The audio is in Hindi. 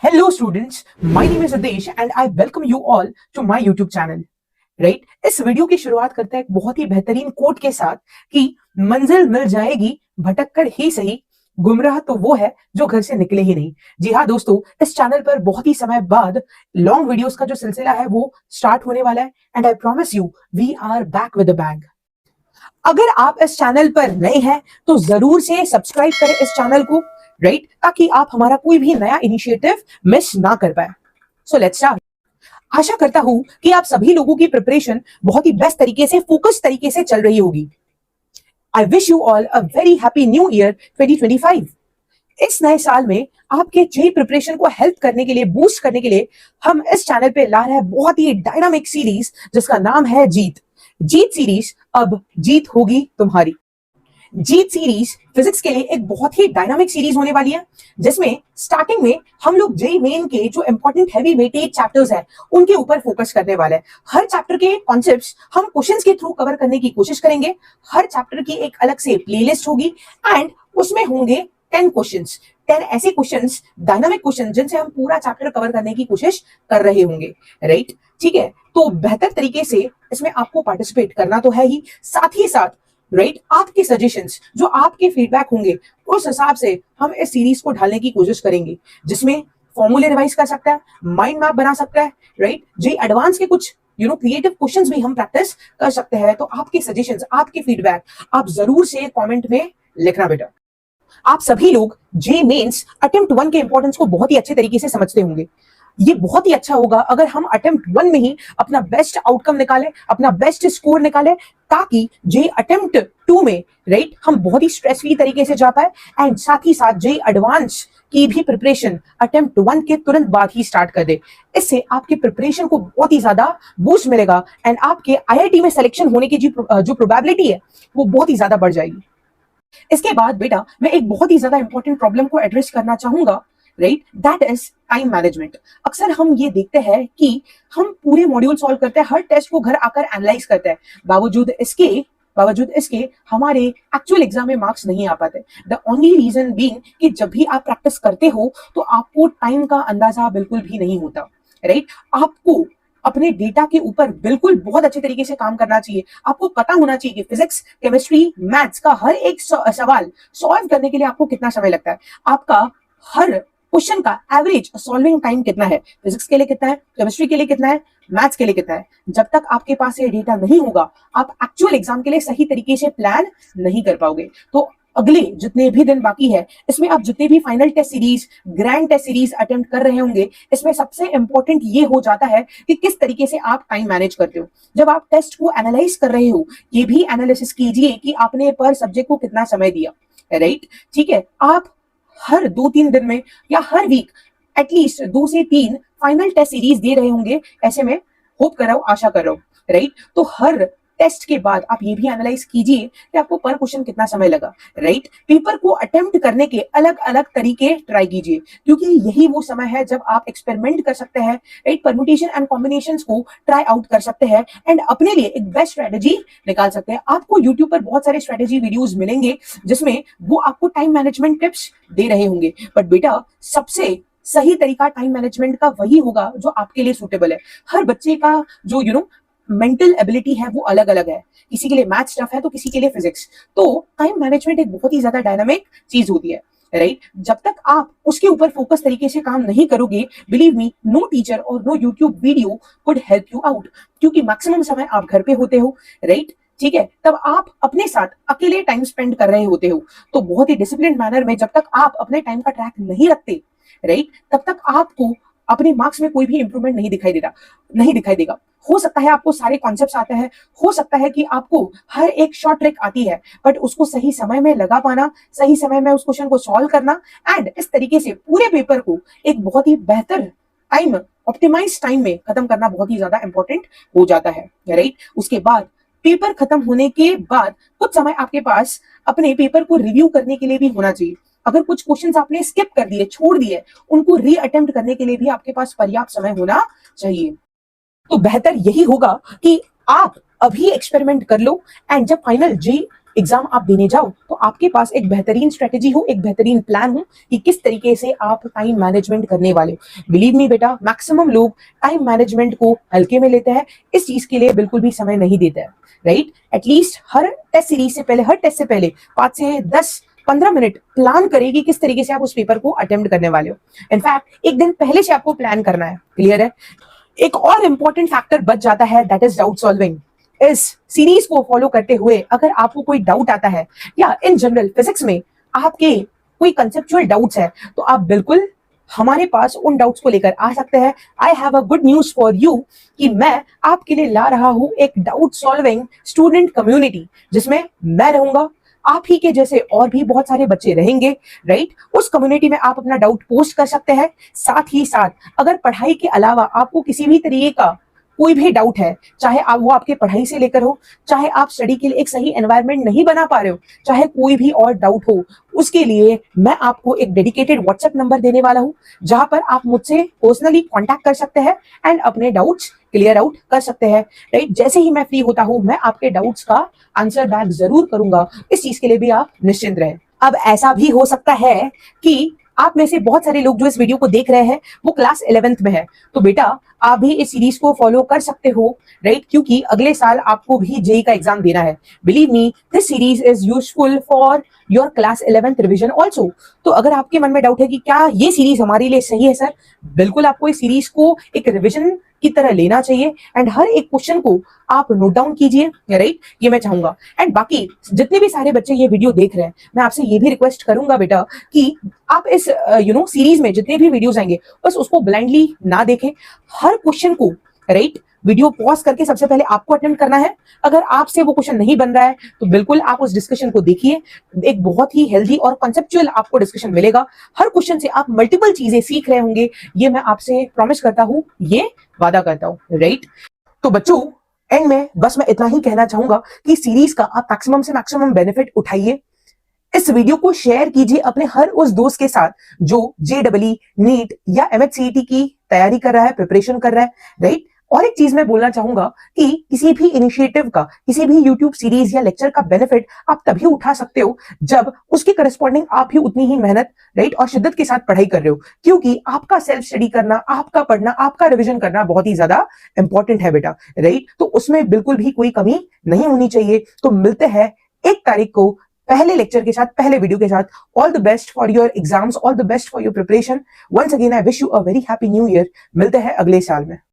Hello students, my name is Adesh and I welcome you all to my YouTube channel. Right इस वीडियो की शुरुआत करते हैं एक बहुत ही बेहतरीन कोट के साथ कि मंजिल मिल जाएगी भटक कर ही सही, गुमराह तो वो है जो घर से निकले ही नहीं। जी हाँ दोस्तों, इस चैनल पर बहुत ही समय बाद लॉन्ग वीडियोस का जो सिलसिला है वो स्टार्ट होने वाला है and I promise you we are back with a bang. अगर आप इस चैनल पर नए हैं तो जरूर से सब्सक्राइब करें इस चैनल को, राइट, ताकि आप हमारा कोई भी नया इनिशिएटिव मिस ना कर पाए। So let's start. आशा करता हूं कि आप सभी लोगों की प्रिपरेशन बहुत ही बेस्ट तरीके से, फोकस तरीके से चल रही होगी। आई wish you all a very happy new year 2025। इस नए साल में आपके जेई प्रिपरेशन को हेल्प करने के लिए, बूस्ट करने के लिए हम इस चैनल पे ला रहे हैं बहुत ही डायनामिक सीरीज जिसका नाम है जीत। जीत सीरीज अब जीत होगी तुम्हारी। जीत सीरीज फिजिक्स के लिए एक बहुत ही डायनामिक सीरीज होने वाली है जिसमें स्टार्टिंग में हम लोग जेई मेन के जो इंपॉर्टेंट हैवी वेटेज चैप्टर्स हैं उनके ऊपर फोकस करने वाले हैं। हर चैप्टर के कॉन्सेप्ट्स हम क्वेश्चंस के थ्रू कवर करने की कोशिश करेंगे। हर चैप्टर की एक अलग से प्लेलिस्ट होगी एंड उसमें होंगे 10 क्वेश्चंस, 10 ऐसे क्वेश्चंस, डायनामिक क्वेश्चन जिनसे हम पूरा चैप्टर कवर करने की कोशिश कर रहे होंगे, राइट? ठीक है, तो बेहतर तरीके से इसमें आपको पार्टिसिपेट करना तो है ही, साथ ही साथ राइट आपके सजेशंस, जो आपके फीडबैक होंगे उस हिसाब से हम इस सीरीज को ढालने की कोशिश करेंगे जिसमें फॉर्मूले रिवाइज कर सकता है, माइंड मैप बना सकता है, राइट? जी एडवांस के कुछ क्रिएटिव क्वेश्चंस भी हम प्रैक्टिस कर सकते हैं। तो आपके सजेशंस, आपके फीडबैक आप जरूर से कमेंट में लिखना बेटा। आप सभी लोग जे मेंस अटेम्प्ट 1 के इंपॉर्टेंस को बहुत ही अच्छे तरीके से समझते होंगे। ये बहुत ही अच्छा होगा अगर हम अटेम्प्ट 1 में ही अपना बेस्ट आउटकम निकालें, अपना बेस्ट स्कोर निकालें, ताकि जे अटेम्प्ट 2 में राइट हम बहुत ही स्ट्रेस फ्री तरीके से जा पाए एंड साथ ही साथ जे एडवांस की भी प्रिपरेशन अटेम्प्ट 1 के तुरंत बाद ही स्टार्ट कर दे। इससे आपके प्रिपरेशन को बहुत ही ज्यादा बूस्ट मिलेगा एंड आपके आईआईटी में सिलेक्शन होने की जो प्रोबेबिलिटी है वो बहुत ही ज्यादा बढ़ जाएगी। इसके बाद बेटा मैं एक बहुत ही ज्यादा इंपॉर्टेंट प्रॉब्लम को एड्रेस करना चाहूंगा, right? That is time management. अक्सर हम ये देखते हैं कि हम पूरे मॉड्यूल सॉल्व करते हैं, हर टेस्ट को घर आकर एनालाइज करते हैं, बावजूद इसके हमारे एक्चुअल एग्जाम में मार्क्स नहीं आ पाते। द ओनली रीजन बीइंग कि जब भी आप प्रैक्टिस करते हो तो आपको टाइम का अंदाजा बिल्कुल भी नहीं होता, राइट? आपको अपने डेटा के ऊपर बिल्कुल बहुत अच्छे तरीके से काम करना चाहिए। आपको पता होना चाहिए कि फिजिक्स, केमिस्ट्री, मैथ्स का हर एक सवाल सॉल्व करने के लिए आपको कितना समय लगता है, आपका हर क्वेश्चन का एवरेज सॉल्विंग टाइम कितना है, फिजिक्स के लिए कितना है, केमिस्ट्री के लिए कितना है, मैथ्स के लिए कितना है। जब तक आपके पास ये डेटा नहीं होगा आप एक्चुअल एग्जाम के लिए सही तरीके से प्लान नहीं कर पाओगे। तो अगले जितने भी दिन बाकी है इसमें आप जितने भी final test series, grand test series attempt कर रहे होंगे, इसमें सबसे इंपॉर्टेंट ये हो जाता है कि किस तरीके से आप टाइम मैनेज करते हो। जब आप टेस्ट को एनालाइज कर रहे हो ये भी एनालिसिस कीजिए कि आपने पर सब्जेक्ट को कितना समय दिया, राइट? ठीक है, आप हर 2-3 दिन में या हर वीक एटलीस्ट 2 से 3 फाइनल टेस्ट सीरीज दे रहे होंगे, ऐसे में होप कर रहा हूं, आशा कर रहा हूं, राइट? तो हर टेस्ट के बाद आप ये भी एनालाइज कीजिए कि आपको पर क्वेश्चन कितना समय लगा, राइट? पेपर को अटेम्प्ट करने के अलग अलग तरीके ट्राई कीजिए क्योंकि यही वो समय है जब आप एक्सपेरिमेंट कर सकते हैं, राइट? परम्यूटेशन एंड कॉम्बिनेशंस को ट्राई आउट कर सकते हैं एंड अपने लिए एक बेस्ट स्ट्रेटेजी निकाल सकते हैं। आपको यूट्यूब पर बहुत सारे स्ट्रेटेजी वीडियोज मिलेंगे जिसमें वो आपको टाइम मैनेजमेंट टिप्स दे रहे होंगे, बट बेटा सबसे सही तरीका टाइम मैनेजमेंट का वही होगा जो आपके लिए सूटेबल है। हर बच्चे का जो मेंटल एबिलिटी है वो अलग अलग है, किसी के लिए मैथ्स टफ है तो किसी के लिए फिजिक्स। तो टाइम मैनेजमेंट एक बहुत ही ज्यादा डायनामिक चीज होती है, राइट? जब तक आप उसके ऊपर फोकस तरीके से काम नहीं करोगे, बिलीव मी, नो टीचर और no YouTube video could help you out, क्योंकि मैक्सिमम समय आप घर पे होते हो, राइट? ठीक है, तब आप अपने साथ अकेले टाइम स्पेंड कर रहे होते हो। तो बहुत ही डिसिप्लिन मैनर में जब तक आप अपने टाइम का ट्रैक नहीं रखते, राइट, तब तक आपको अपने मार्क्स में कोई भी इंप्रूवमेंट नहीं दिखाई देगा। हो सकता है आपको सारे कॉन्सेप्ट्स आते हैं, हो सकता है कि आपको हर एक शॉर्ट ट्रिक आती है, बट उसको सही समय में लगा पाना, सही समय में उस क्वेश्चन को सॉल्व करना एंड इस तरीके से पूरे पेपर को एक बहुत ही बेहतर टाइम, ऑप्टिमाइज टाइम में खत्म करना बहुत ही ज्यादा इंपॉर्टेंट हो जाता है, राइट? उसके बाद पेपर खत्म होने के बाद कुछ समय आपके पास अपने पेपर को रिव्यू करने के लिए भी होना चाहिए। अगर कुछ क्वेश्चंस आपने स्किप कर दिए, छोड़ दिए, उनको री अटेम्प्ट करने के लिए भी आपके पास पर्याप्त समय होना चाहिए। तो बेहतर यही होगा कि आप अभी एक्सपेरिमेंट कर लो एंड जब फाइनल जे एग्जाम आप देने जाओ तो आपके पास एक बेहतरीन स्ट्रेटेजी हो, एक बेहतरीन प्लान हो कि किस तरीके से आप टाइम मैनेजमेंट करने वाले हो। बिलीव मी बेटा, मैक्सिमम लोग टाइम मैनेजमेंट को हल्के में लेते हैं, इस चीज के लिए बिल्कुल भी समय नहीं देते हैं, राइट। एटलीस्ट हर टेस्ट सीरीज से पहले, हर टेस्ट से पहले 5 से 10-15 मिनट प्लान करेगी किस तरीके से आप उस पेपर को अटेम्प्ट करने वाले हो। इनफैक्ट एक दिन पहले से आपको प्लान करना है, क्लियर है। एक और इंपॉर्टेंट फैक्टर बच जाता है, दैट इज डाउट सॉल्विंग। इस सीरीज को फॉलो करते हुए अगर आपको कोई डाउट आता है या इन जनरल फिजिक्स में आपके कोई कंसेप्चुअल डाउट्स है तो आप बिल्कुल हमारे पास उन डाउट्स को लेकर आ सकते हैं। I have a good news for you कि मैं आपके लिए ला रहा हूं एक डाउट सॉल्विंग स्टूडेंट कम्युनिटी, जिसमें मैं रहूंगा, आप ही के जैसे और भी बहुत सारे बच्चे रहेंगे, राइट। उस कम्युनिटी में आप अपना डाउट पोस्ट कर सकते हैं। साथ ही साथ अगर पढ़ाई के अलावा आपको किसी भी तरीके का कोई भी डाउट है, चाहे आप वो आपके पढ़ाई से लेकर हो, चाहे आप स्टडी के लिए एक सही एनवायरनमेंट नहीं बना पा रहे हो, चाहे कोई भी और डाउट हो, उसके लिए मैं आपको एक डेडिकेटेड व्हाट्सएप नंबर देने वाला हूं, जहां पर आप मुझसे पर्सनली कांटेक्ट कर सकते हैं एंड अपने डाउट्स क्लियर आउट कर सकते हैं, राइट। जैसे ही मैं फ्री होता हूं मैं आपके डाउट्स का आंसर बैक जरूर करूंगा, इस चीज के लिए भी आप निश्चिंत रहें। अब ऐसा भी हो सकता है कि आप में से बहुत सारे लोग जो इस वीडियो को देख रहे हैं वो क्लास 11th में है, तो बेटा आप भी इस सीरीज को फॉलो कर सकते हो, राइट, क्योंकि अगले साल आपको भी जेई का एग्जाम देना है। Believe me, this series is useful for your class 11th revision also. तो अगर आपके मन में डाउट है कि क्या ये सीरीज हमारे लिए सही है सर, बिल्कुल आपको इस सीरीज को एक रिविजन की तरह लेना चाहिए एंड हर एक क्वेश्चन को आप नोट डाउन कीजिए, राइट, ये मैं चाहूंगा। एंड बाकी जितने भी सारे बच्चे ये वीडियो देख रहे हैं, मैं आपसे ये भी रिक्वेस्ट करूंगा बेटा कि आप इस सीरीज में जितने भी वीडियोस आएंगे बस उसको ब्लाइंडली ना देखें, हर क्वेश्चन को, राइट, वीडियो पॉज करके सबसे पहले आपको अटेम्प्ट करना है। अगर आपसे वो क्वेश्चन नहीं बन रहा है तो बिल्कुल आप उस डिस्कशन को देखिए, एक बहुत ही हेल्दी और कॉन्सेप्चुअल आपको डिस्कशन मिलेगा। हर क्वेश्चन से आप मल्टीपल चीजें सीख रहे होंगे, ये मैं आपसे प्रॉमिस करता हूं, ये वादा करता हूं, राइट। तो बच्चों, एंड में बस मैं इतना ही कहना चाहूंगा कि सीरीज का आप मैक्सिमम से मैक्सिमम बेनिफिट उठाइए। इस वीडियो को शेयर कीजिए अपने हर उस दोस्त के साथ जो जेईई, नीट या एमएचसीईटी की तैयारी कर रहा है, प्रिपरेशन कर रहा है, राइट। और एक चीज मैं बोलना चाहूंगा कि किसी भी इनिशिएटिव का, किसी भी यूट्यूब सीरीज या लेक्चर का बेनिफिट आप तभी उठा सकते हो जब उसके करस्पॉन्डिंग आप भी उतनी ही मेहनत, राइट, और शिद्दत के साथ पढ़ाई कर रहे हो, क्योंकि आपका सेल्फ स्टडी करना, आपका पढ़ना, आपका रिविजन करना बहुत ही ज्यादा इंपॉर्टेंट है बेटा, राइट। तो उसमें बिल्कुल भी कोई कमी नहीं होनी चाहिए। तो मिलते हैं 1 तारीख को पहले लेक्चर के साथ, पहले वीडियो के साथ। All the best for your exams, all the best for your preparation. Once again I wish you a very happy new year. मिलते हैं अगले साल में।